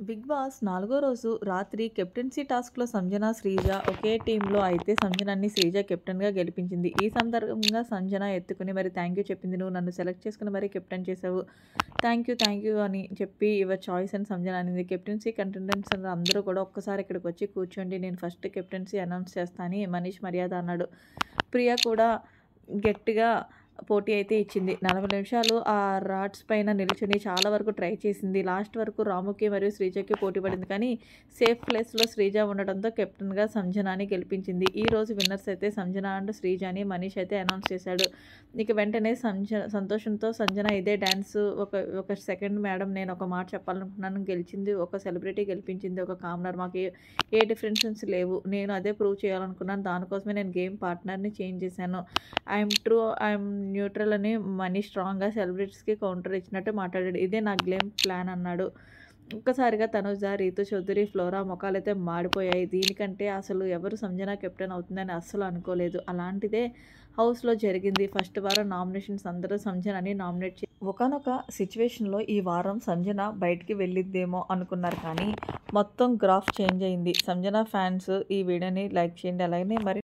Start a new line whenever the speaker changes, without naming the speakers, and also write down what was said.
Big boss 4 రోజు రాత్రి captaincy టాస్క్‌లో సంజన, శ్రీజ ఒకే టీమ్‌లో అయితే సంజనని శ్రీజ కెప్టెన్‌గా గెలిపించింది. ఈ సందర్భంగా సంజన ఎత్తుకుని మరి థాంక్ యూ చెప్పింది. "నువ్వు నన్ను సెలెక్ట్ చేసుకొని మరి కెప్టెన్ చేసావు. థాంక్ యూ అని చెప్పి యువర్ చాయిస్" అని సంజన అనింది. కెప్టెన్సీ కంటెండెంట్స్ అందరూ కూడా ఒక్కసారి ఇక్కడికొచ్చి కూర్చోండి. నేను ఫస్ట్ కెప్టెన్సీ అనౌన్స్ చేస్తా అని మనీష్ మర్యాద అన్నాడు. ప్రియ కూడా గట్టిగా పోటీ అయితే ఇచ్చింది. 40 నిమిషాలు ఆ రాడ్స్ పైన నిల్చొని చాలా వరకు ట్రై చేసింది. లాస్ట్ వరకు రాముకి మరియు శ్రీజకి పోటీ పడింది. కానీ సేఫ్ ప్లేస్‌లో శ్రీజ ఉండడంతో కెప్టెన్‌గా సంజనాని గెలిపించింది. ఈరోజు విన్నర్స్ అయితే సంజన అండ్ శ్రీజ అని మనీష్ అయితే అనౌన్స్ చేశాడు. ఇక వెంటనే సంతోషంతో సంజన ఇదే డాన్స్ ఒక సెకండ్ మేడం, నేను ఒక మాట చెప్పాలనుకుంటున్నాను. గెలిచింది ఒక సెలబ్రిటీ, గెలిపించింది ఒక కామనర్. మాకు ఏ డిఫరెన్సెస్ లేవు. నేను అదే ప్రూవ్ చేయాలనుకున్నాను. దానికోసమే నేను గేమ్ పార్ట్నర్‌ని చేంజ్ చేశాను. ఐఎమ్ న్యూట్రల్ అని మనీ స్ట్రాంగ్‌గా సెలబ్రిటీస్‌కి కౌంటర్ ఇచ్చినట్టు మాట్లాడాడు. ఇదే నా గేమ్ ప్లాన్ అన్నాడు. ఒక్కసారిగా తనుజ, రీతు చౌదరి, ఫ్లోరా మొఖాలైతే మాడిపోయాయి. దీనికంటే అసలు ఎవరు సంజన కెప్టెన్ అవుతుందని అస్సలు అనుకోలేదు. అలాంటిదే హౌస్‌లో జరిగింది. ఫస్ట్ వారం నామినేషన్స్ అందరూ సంజనని నామినేట్ ఒకానొక సిట్యుయేషన్‌లో ఈ వారం సంజన బయటికి వెళ్ళిద్దేమో అనుకున్నారు. కానీ మొత్తం గ్రాఫ్ చేంజ్ అయింది. సంజన ఫ్యాన్స్ ఈ వీడియోని లైక్ చేయండి. అలాగనే మరి